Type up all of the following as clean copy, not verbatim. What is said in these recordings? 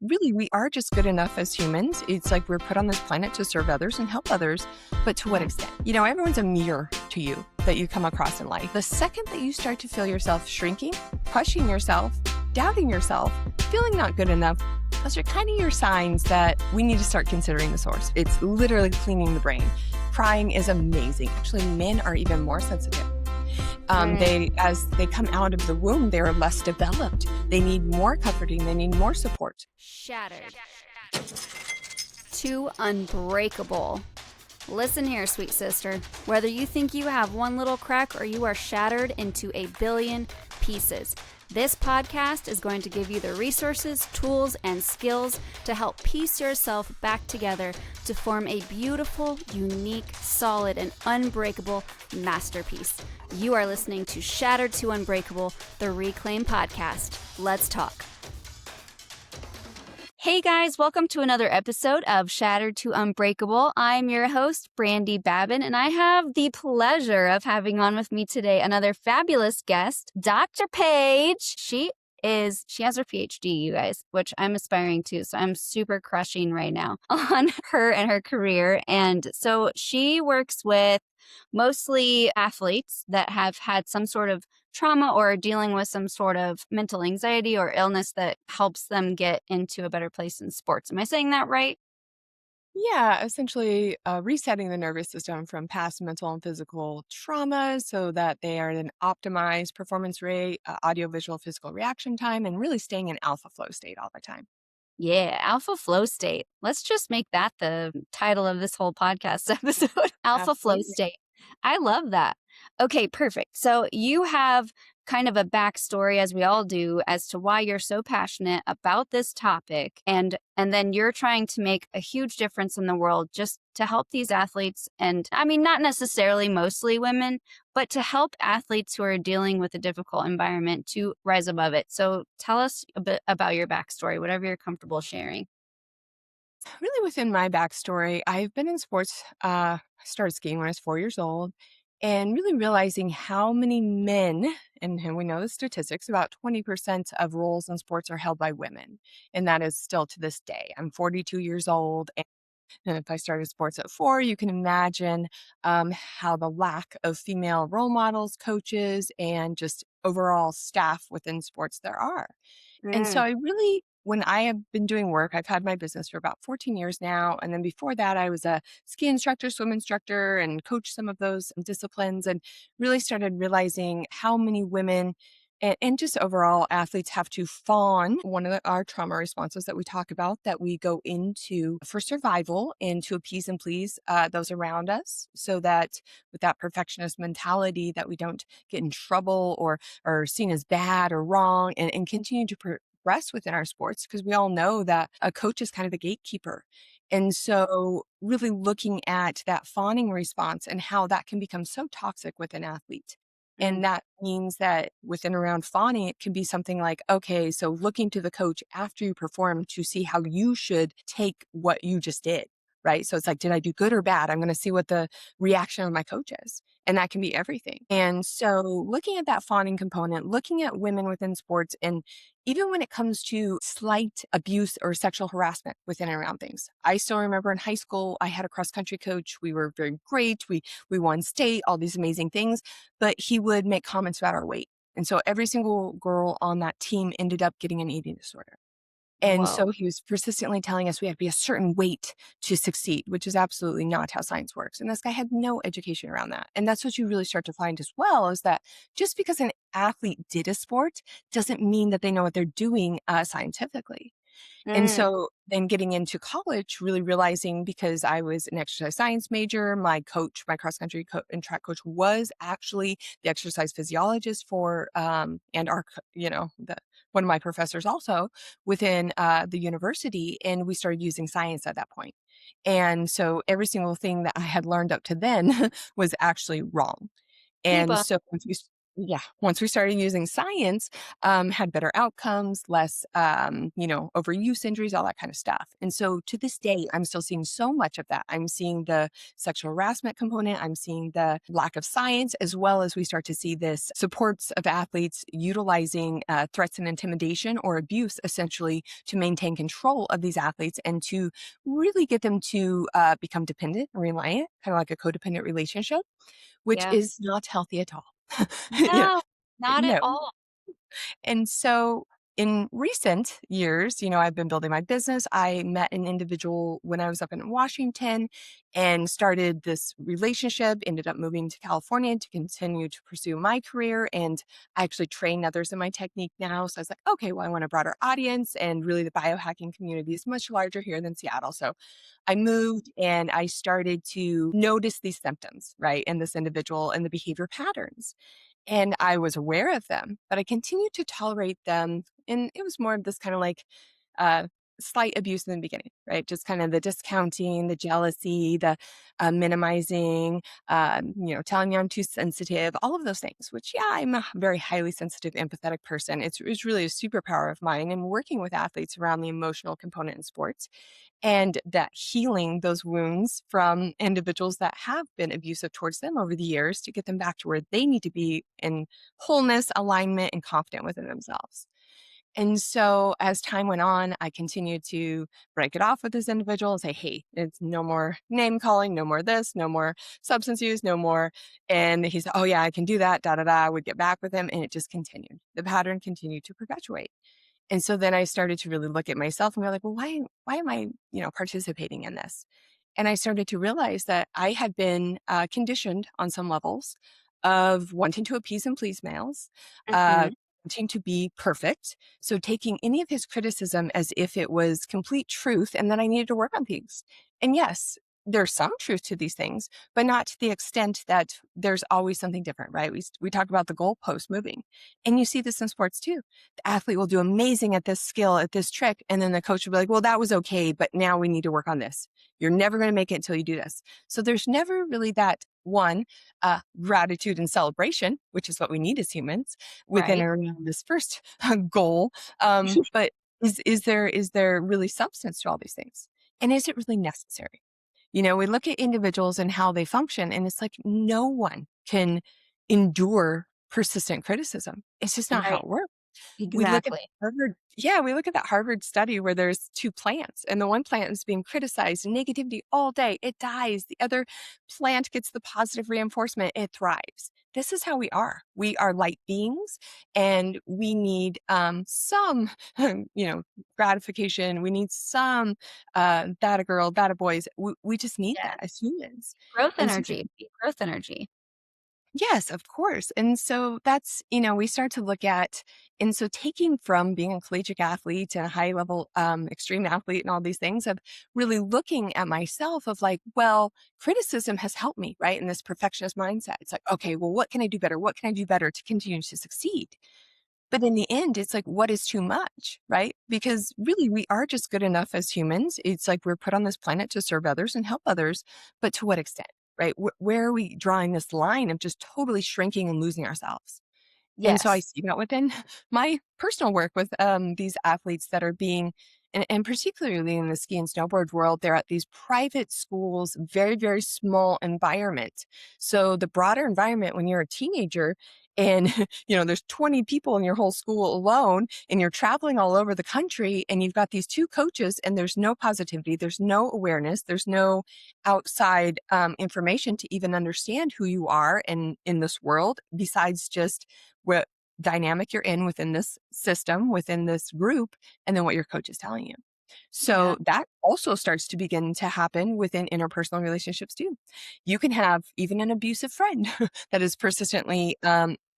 really, we are just good enough as humans. It's like we're put on this planet to serve others and help others, but to what extent? Everyone's a mirror to you that you come across in life. The second that you start to feel yourself shrinking, pushing yourself, doubting yourself, feeling not good enough, those are kind of your signs that we need to start considering the source. It's literally cleaning the brain. Crying is amazing. Actually, men are even more sensitive. As they come out of the womb, they're less developed. They need more comforting. They need more support. Shattered to unbreakable. Listen here, sweet sister. Whether you think you have one little crack or you are shattered into a billion pieces, this podcast is going to give you the resources, tools, and skills to help piece yourself back together to form a beautiful, unique, solid, and unbreakable masterpiece. You are listening to Shattered to Unbreakable, the Reclaim Podcast. Let's talk. Hey guys, welcome to another episode of Shattered to Unbreakable. I'm your host, Brandi Babin, and I have the pleasure of having on with me today another fabulous guest, Dr. Paige. She has her PhD, you guys, which I'm aspiring to. So I'm super crushing right now on her and her career. And so she works with mostly athletes that have had some sort of trauma or are dealing with some sort of mental anxiety or illness that helps them get into a better place in sports. Am I saying that right? Yeah, essentially resetting the nervous system from past mental and physical trauma so that they are at an optimized performance rate, audio-visual physical reaction time, and really staying in alpha flow state all the time. Yeah, alpha flow state. Let's just make that the title of this whole podcast episode. Alpha flow Absolutely. state. I love that. Okay, perfect. So you have kind of a backstory, as we all do, as to why you're so passionate about this topic. And then you're trying to make a huge difference in the world just to help these athletes. And I mean, not necessarily mostly women, but to help athletes who are dealing with a difficult environment to rise above it. So tell us a bit about your backstory, whatever you're comfortable sharing. Really within my backstory, I've been in sports. I started skiing when I was 4 years old and really realizing how many men, and we know the statistics, about 20% of roles in sports are held by women. And that is still to this day. I'm 42 years old. And if I started sports at 4, you can imagine how the lack of female role models, coaches, and just overall staff within sports there are. And so I really, when I have been doing work, I've had my business for about 14 years now. And then before that, I was a ski instructor, swim instructor, and coached some of those disciplines and really started realizing how many women and just overall athletes have to fawn, one of our trauma responses that we talk about, that we go into for survival and to appease and please those around us, so that with that perfectionist mentality that we don't get in trouble or seen as bad or wrong, and continue to progress within our sports, because we all know that a coach is kind of the gatekeeper. And so really looking at that fawning response and how that can become so toxic with an athlete. And that means that within around fawning, it can be something like, okay, so looking to the coach after you perform to see how you should take what you just did, right? So it's like, did I do good or bad? I'm going to see what the reaction of my coach is. And that can be everything. And so looking at that fawning component, looking at women within sports, and even when it comes to slight abuse or sexual harassment within and around things. I still remember in high school, I had a cross country coach. We were very great. We won state, all these amazing things, but he would make comments about our weight. And so every single girl on that team ended up getting an eating disorder. And so he was persistently telling us we had to be a certain weight to succeed, which is absolutely not how science works. And this guy had no education around that. And that's what you really start to find as well, is that just because an athlete did a sport doesn't mean that they know what they're doing scientifically. And so then getting into college, really realizing, because I was an exercise science major, my coach, my cross country and track coach, was actually the exercise physiologist for, and our, one of my professors also within the university. And we started using science at that point. And so every single thing that I had learned up to then was actually wrong. And People. so Yeah, once we started using science, had better outcomes, less, overuse injuries, all that kind of stuff. And so to this day, I'm still seeing so much of that. I'm seeing the sexual harassment component. I'm seeing the lack of science, as well as we start to see this supports of athletes utilizing threats and intimidation or abuse, essentially, to maintain control of these athletes and to really get them to become dependent and reliant, kind of like a codependent relationship, which Yeah. is not healthy at all. Yeah, No, not at no. all. And so in recent years, I've been building my business. I met an individual when I was up in Washington and started this relationship, ended up moving to California to continue to pursue my career. And I actually train others in my technique now. So I was like, okay, well, I want a broader audience. And really, the biohacking community is much larger here than Seattle. So I moved and I started to notice these symptoms, right, in this individual and the behavior patterns. And I was aware of them, but I continued to tolerate them. And it was more of this kind of like uh, slight abuse in the beginning, right? Just kind of the discounting, the jealousy, the minimizing, telling me I'm too sensitive, all of those things, which, yeah, I'm a very highly sensitive, empathetic person. It's really a superpower of mine. And working with athletes around the emotional component in sports and that healing those wounds from individuals that have been abusive towards them over the years to get them back to where they need to be in wholeness, alignment, and confident within themselves. And so as time went on, I continued to break it off with this individual and say, hey, it's no more name calling, no more this, no more substance use, no more. And he said, oh, yeah, I can do that, da da da. I would get back with him. And it just continued. The pattern continued to perpetuate. And so then I started to really look at myself and be like, well, why am I, participating in this? And I started to realize that I had been conditioned on some levels of wanting to appease and please males, uh, Mhm. wanting to be perfect. So taking any of his criticism as if it was complete truth and that I needed to work on things. And yes, there's some truth to these things, but not to the extent that there's always something different, right? We talked about the goalpost moving, and you see this in sports too. The athlete will do amazing at this skill, at this trick, and then the coach will be like, "Well, that was okay, but now we need to work on this. You're never going to make it until you do this." So there's never really that one gratitude and celebration, which is what we need as humans within Right. or around this first goal. But is there really substance to all these things, and is it really necessary? We look at individuals and how they function, and it's like no one can endure persistent criticism. It's just not how Right. it works. We look at Exactly. Harvard yeah, we look at that Harvard study where there's 2 plants, and the one plant is being criticized and negativity all day, it dies. The other plant gets the positive reinforcement, it thrives. This is how we are. We are light beings, and we need, some, you know, gratification. We need some, that a girl, that a boys. We just need that Yes. as humans. Growth And so energy. Be growth energy. yes, of course. And so that's, we start to look at, and so taking from being a collegiate athlete and a high level extreme athlete and all these things of really looking at myself of like, well, criticism has helped me, right? In this perfectionist mindset. It's like, okay, well, what can I do better? What can I do better to continue to succeed? But in the end, it's like, what is too much, right? Because really, we are just good enough as humans. It's like we're put on this planet to serve others and help others. But to what extent, right? Where are we drawing this line of just totally shrinking and losing ourselves? And so I Yes. see that within my personal work with these athletes that are being, and particularly in the ski and snowboard world, they're at these private schools, very, very small environment. So the broader environment when you're a teenager and there's 20 people in your whole school alone and you're traveling all over the country and you've got these 2 coaches and there's no positivity, there's no awareness, there's no outside information to even understand who you are in this world besides just what dynamic you're in within this system, within this group, and then what your coach is telling you. Yeah. So that also starts to begin to happen within interpersonal relationships too. You can have even an abusive friend that is persistently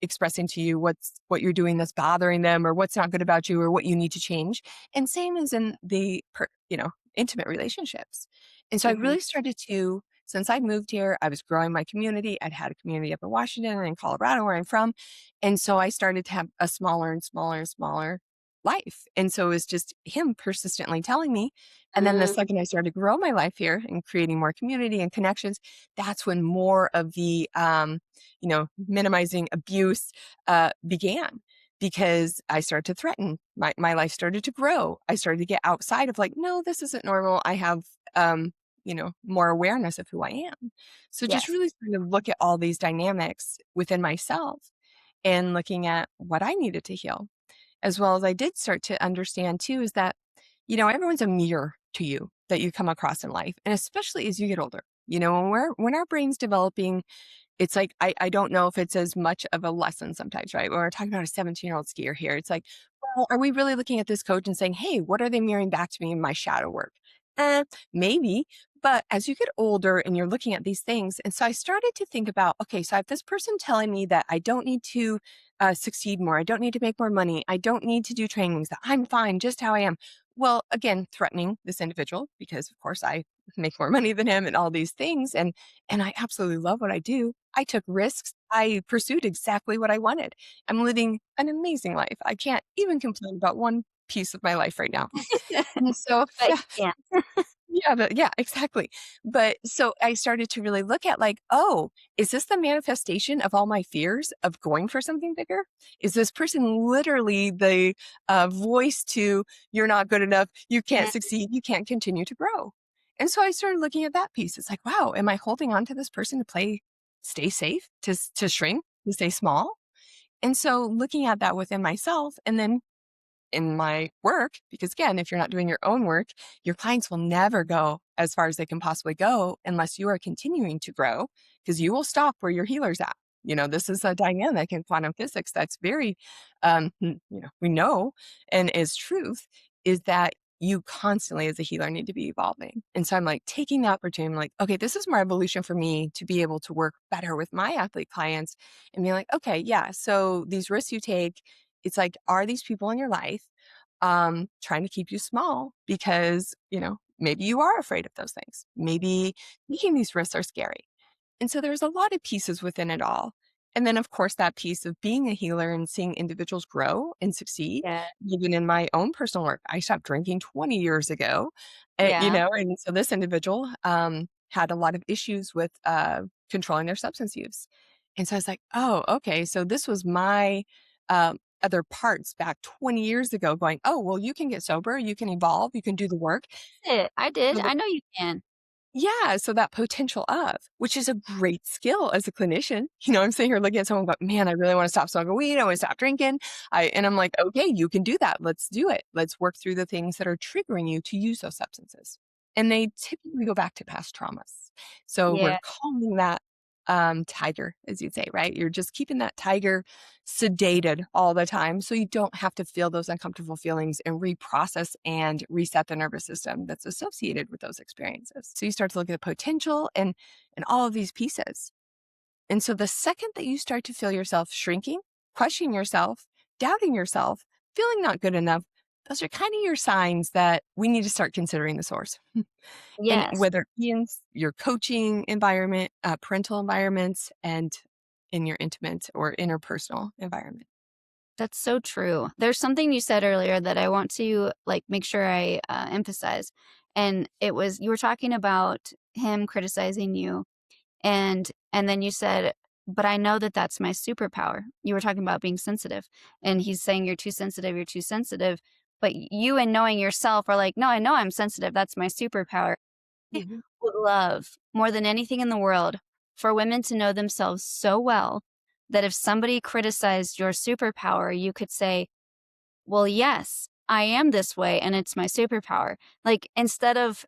expressing to you what you're doing that's bothering them or what's not good about you or what you need to change. And same as in the intimate relationships. And so I Mhm. really started to since I moved here, I was growing my community. I'd had a community up in Washington and in Colorado where I'm from. And so I started to have a smaller and smaller and smaller. life. And so it was just him persistently telling me. And then the Uh, second I started to grow my life here and creating more community and connections, that's when more of the, minimizing abuse began, because I started to threaten. My life started to grow. I started to get outside of like, no, this isn't normal. I have, more awareness of who I am. So just yes. really starting to look at all these dynamics within myself and looking at what I needed to heal. As well as I did start to understand too, is that, everyone's a mirror to you that you come across in life. And especially as you get older, when our brain's developing, it's like, I don't know if it's as much of a lesson sometimes, right? When we're talking about a 17-year-old skier here, it's like, well, are we really looking at this coach and saying, hey, what are they mirroring back to me in my shadow work? Maybe. But as you get older and you're looking at these things, and so I started to think about, okay, so I have this person telling me that I don't need to succeed more. I don't need to make more money. I don't need to do trainings, that I'm fine just how I am. Well, again, threatening this individual because, of course, I make more money than him and all these things. And I absolutely love what I do. I took risks. I pursued exactly what I wanted. I'm living an amazing life. I can't even complain about one piece of my life right now. And so, But yeah. yeah, exactly. But so I started to really look at like, oh, is this the manifestation of all my fears of going for something bigger? Is this person literally the voice to, you're not good enough, you can't Yeah. succeed, you can't continue to grow? And so I started looking at that piece. It's like, wow, am I holding on to this person to stay safe, to shrink, to stay small? And so looking at that within myself, and then in my work, because again, if you're not doing your own work, your clients will never go as far as they can possibly go unless you are continuing to grow, because you will stop where your healer's at. This is a dynamic in quantum physics that's very, we know and is truth, is that you constantly as a healer need to be evolving. And so I'm like taking the opportunity, I'm like, okay, this is more evolution for me to be able to work better with my athlete clients and be like, okay, yeah, so these risks you take, it's like, are these people in your life trying to keep you small because, maybe you are afraid of those things. Maybe taking these risks are scary. And so there's a lot of pieces within it all. And then, of course, that piece of being a healer and seeing individuals grow and succeed, Yeah. even in my own personal work. I stopped drinking 20 years ago, Yeah. and so this individual had a lot of issues with controlling their substance use. And so I was like, oh, okay. So this was my other parts back 20 years ago going, oh, well, you can get sober, you can evolve, you can do the work. It. I did. So I know you can. yeah, so that potential of, which is a great skill as a clinician. I'm sitting here looking at someone, but man, I really want to stop smoking weed. I want to stop drinking. And I'm like, okay, you can do that. Let's do it. Let's work through the things that are triggering you to use those substances. And they typically go back to past traumas. So we're Yeah. calling that tiger, as you'd say, right? You're just keeping that tiger sedated all the time so you don't have to feel those uncomfortable feelings and reprocess and reset the nervous system that's associated with those experiences. So you start to look at the potential and all of these pieces. And so the second that you start to feel yourself shrinking, questioning yourself, doubting yourself, feeling not good enough, those are kind of your signs that we need to start considering the source. And Yes. whether in your coaching environment, parental environments, and in your intimate or interpersonal environment. That's so true. There's something you said earlier that I want to like make sure I emphasize. And it was you were talking about him criticizing you and then you said, "But I know that that's my superpower." You were talking about being sensitive, and he's saying, you're too sensitive." But you and knowing yourself are like, "No, I know I'm sensitive. That's my superpower." I Mhm. would love more than anything in the world for women to know themselves so well that if somebody criticized your superpower, you could say, "Well, yes, I am this way and it's my superpower." Like instead of,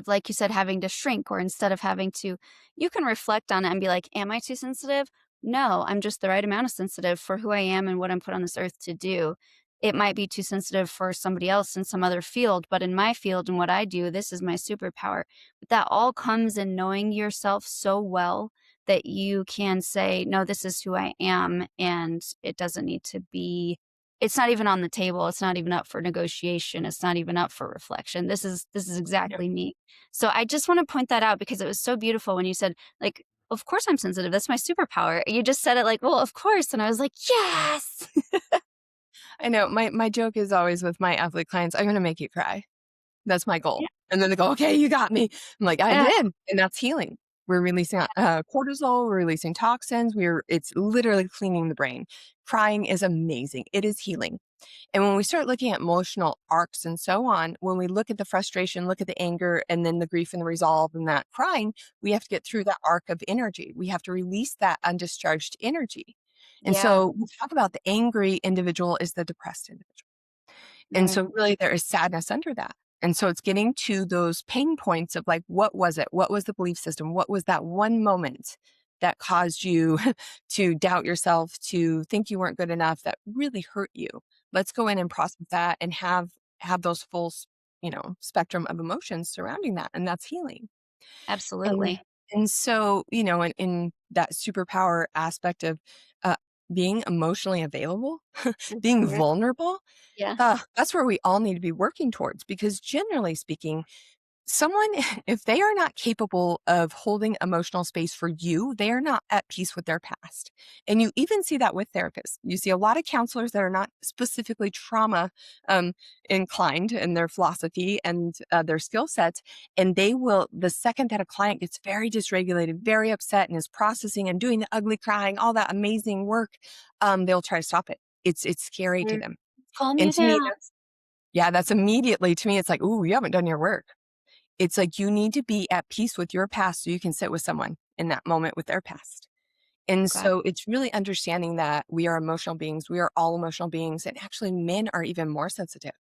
like you said, having to shrink or instead of having to you can reflect on it and be like, "Am I too sensitive? No, I'm just the right amount of sensitive for who I am and what I'm put on this earth to do." It might be too sensitive for somebody else in some other field, but in my field and what I do, this is my superpower. But that all comes in knowing yourself so well that you can say, "No, this is who I am," and it doesn't need to be it's not even on the table. It's not even up for negotiation. It's not even up for reflection. This is Yeah. exactly me. So I just want to point that out because it was so beautiful when you said, like, of course I'm sensitive. That's my superpower. You just said it like, well, of course. And I was like, yes. I know my joke is always with my athlete clients, I'm going to make you cry. That's my Yeah. goal. And then they go, okay, you got me. I'm like, I Yeah. did. And that's healing. We're releasing cortisol, we're releasing toxins. It's literally cleaning the brain. Crying is amazing. It is healing. And when we start looking at emotional arcs and so on, when we look at the frustration, look at the anger, and then the grief and the resolve and that crying, we have to get through that arc of energy. We have to release that undischarged energy. And Yeah. so we talk about the angry individual is the depressed individual. And Mm, so really there is sadness under that. And so it's getting to those pain points of like, what was it? What was the belief system? What was that one moment that caused you to doubt yourself, to think you weren't good enough, that really hurt you? Let's go in and process that and have those spectrum of emotions surrounding that. And that's healing. And absolutely. and so, in that superpower aspect of uh, being emotionally available, being Mhm. vulnerable, Yeah. that's where we all need to be working towards, because generally speaking, someone, if they are not capable of holding emotional space for you, they are not at peace with their past. And you even see that with therapists. You see a lot of counselors that are not specifically trauma um, inclined in their philosophy and their skill sets. And they will, the second that a client gets very dysregulated, very upset, and is processing and doing the ugly crying, all that amazing work, they'll try to stop it. It's scary to Mm. them. Calm And you to me, down. that's immediately, to me, it's like, ooh, you haven't done your work. It's like you need to be at peace with your past so you can sit with someone in that moment with their past. And Okay. so it's really understanding that we are emotional beings. We are all emotional beings. And actually, men are even more sensitive.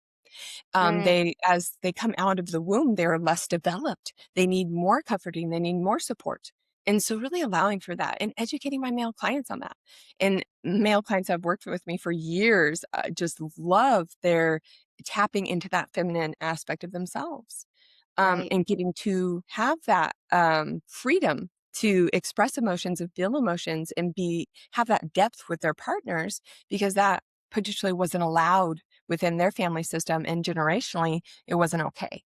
Mm, As they come out of the womb, they're less developed. They need more comforting. They need more support. And so really allowing for that and educating my male clients on that. And male clients that have worked with me for years just love their tapping into that feminine aspect of themselves, right. and getting to have that freedom to express emotions and feel emotions and have that depth with their partners, because that potentially wasn't allowed within their family system, and generationally it wasn't okay.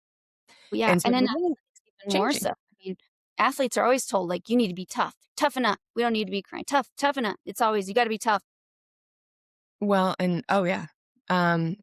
Yeah. And so And in they're really athletics, even more changing. so. I mean, athletes are always told, like, you need to be tough, toughen up. We don't need to be crying. Tough, toughen up. It's always, you got to be tough. Well, and oh yeah.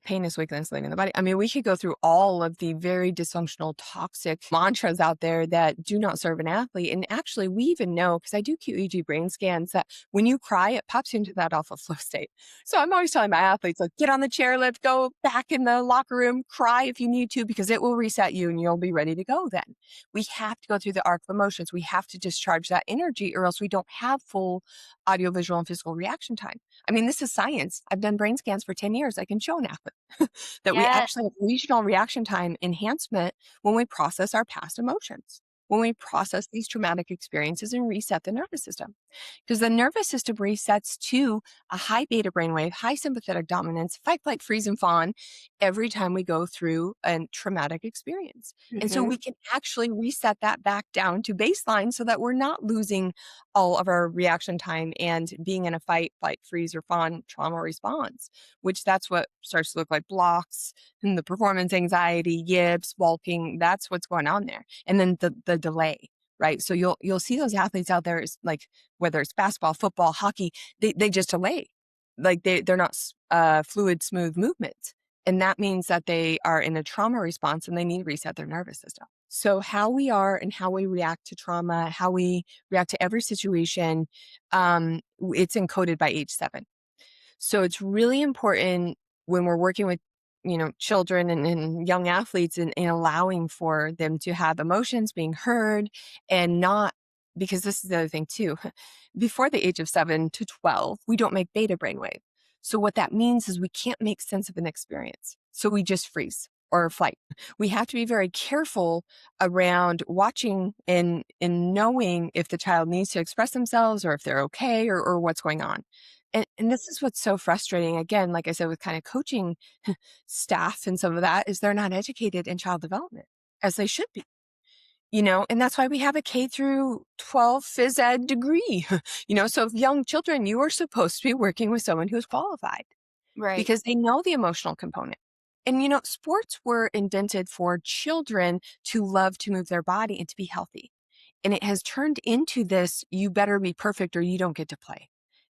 Pain is weakness leaving the body. I mean, we could go through all of the very dysfunctional, toxic mantras out there that do not serve an athlete. And actually, we even know, because I do QEEG brain scans, that when you cry, it pops you into that alpha flow state. So I'm always telling my athletes, like, get on the chairlift, go back in the locker room, cry if you need to, because it will reset you and you'll be ready to go then. We have to go through the arc of emotions. We have to discharge that energy, or else we don't have full audio, visual, and physical reaction time. I mean, this is science. I've done brain scans for 10 years. I can show an athlete that we Yes. actually have regional reaction time enhancement when we process our past emotions, when we process these traumatic experiences and reset the nervous system. Because the nervous system resets to a high beta brainwave, high sympathetic dominance, fight, flight, freeze, and fawn every time we go through a traumatic experience. And so Hmm. we can actually reset that back down to baseline so that we're not losing all of our reaction time and being in a fight, flight, freeze, or fawn trauma response, which that's what starts to look like blocks and the performance anxiety, yips, bulking. That's what's going on there. And then the delay. Right. So you'll see those athletes out there, is like, whether it's basketball, football, hockey, they just delay. Like they're not fluid, smooth movements. And that means that they are in a trauma response and they need to reset their nervous system. So how we are and how we react to trauma, how we react to every situation, it's encoded by age 7. So it's really important when we're working with, children and young athletes, and allowing for them to have emotions being heard, and not, because this is the other thing too. Before the age of 7 to 12, we don't make beta brainwave. So what that means is we can't make sense of an experience. So we just freeze or flight. We have to be very careful around watching and knowing if the child needs to express themselves, or if they're okay, or what's going on. And this is what's so frustrating, again, like I said, with kind of coaching staff and some of that, is they're not educated in child development as they should be. And that's why we have a K through 12 phys ed degree. So if young children, you are supposed to be working with someone who's qualified, Right. because they know the emotional component. And sports were invented for children to love to move their body and to be healthy. And it has turned into this, you better be perfect or you don't get to play.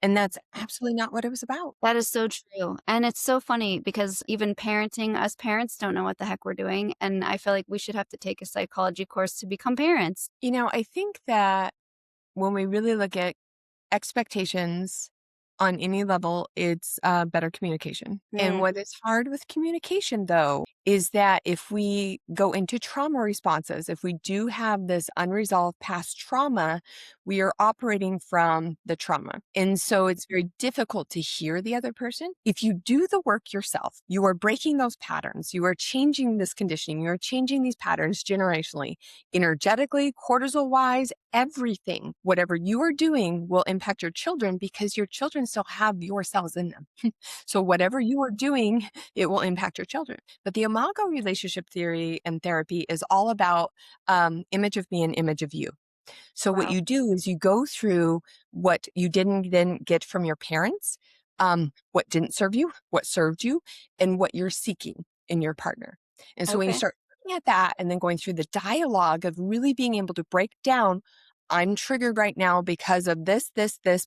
And that's absolutely not what it was about. That is so true. And it's so funny because even parenting, us parents don't know what the heck we're doing. And I feel like we should have to take a psychology course to become parents. I think that when we really look at expectations on any level, it's better communication. And Mm, what is hard with communication, though, is that if we go into trauma responses, if we do have this unresolved past trauma, we are operating from the trauma. And so it's very difficult to hear the other person. If you do the work yourself, you are breaking those patterns. You are changing this conditioning. You are changing these patterns generationally, energetically, cortisol wise, everything. Whatever you are doing will impact your children because your children still have your cells in them. So whatever you are doing, it will impact your children. But the Imago relationship theory and therapy is all about image of me and image of you. So what wow. you do is you go through what you didn't then get from your parents, what didn't serve you, what served you, and what you're seeking in your partner. And so when you Okay. start looking at that and then going through the dialogue of really being able to break down, I'm triggered right now because of this,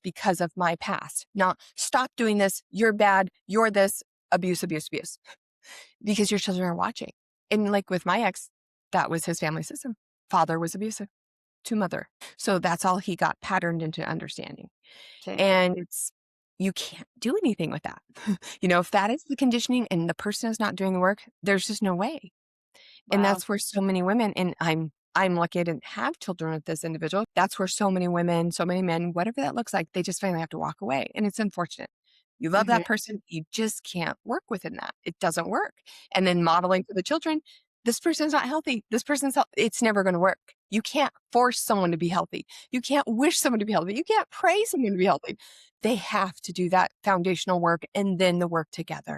because of my past. Not stop doing this. You're bad. You're this. Abuse, abuse, abuse. Because your children are watching. And like with my ex, that was his family system. Father was abusive to mother. So that's all he got patterned into understanding. Okay. And you can't do anything with that. If that is the conditioning and the person is not doing the work, there's just no way. And Wow. that's where so many women, and I'm lucky I didn't have children with this individual. That's where so many women, so many men, whatever that looks like, they just finally have to walk away. And it's unfortunate. You love Hmm. that person, you just can't work within that. It doesn't work. And then modeling for the children, this person's not healthy. This person's it's never going to work. You can't force someone to be healthy. You can't wish someone to be healthy. You can't pray someone to be healthy. They have to do that foundational work and then the work together.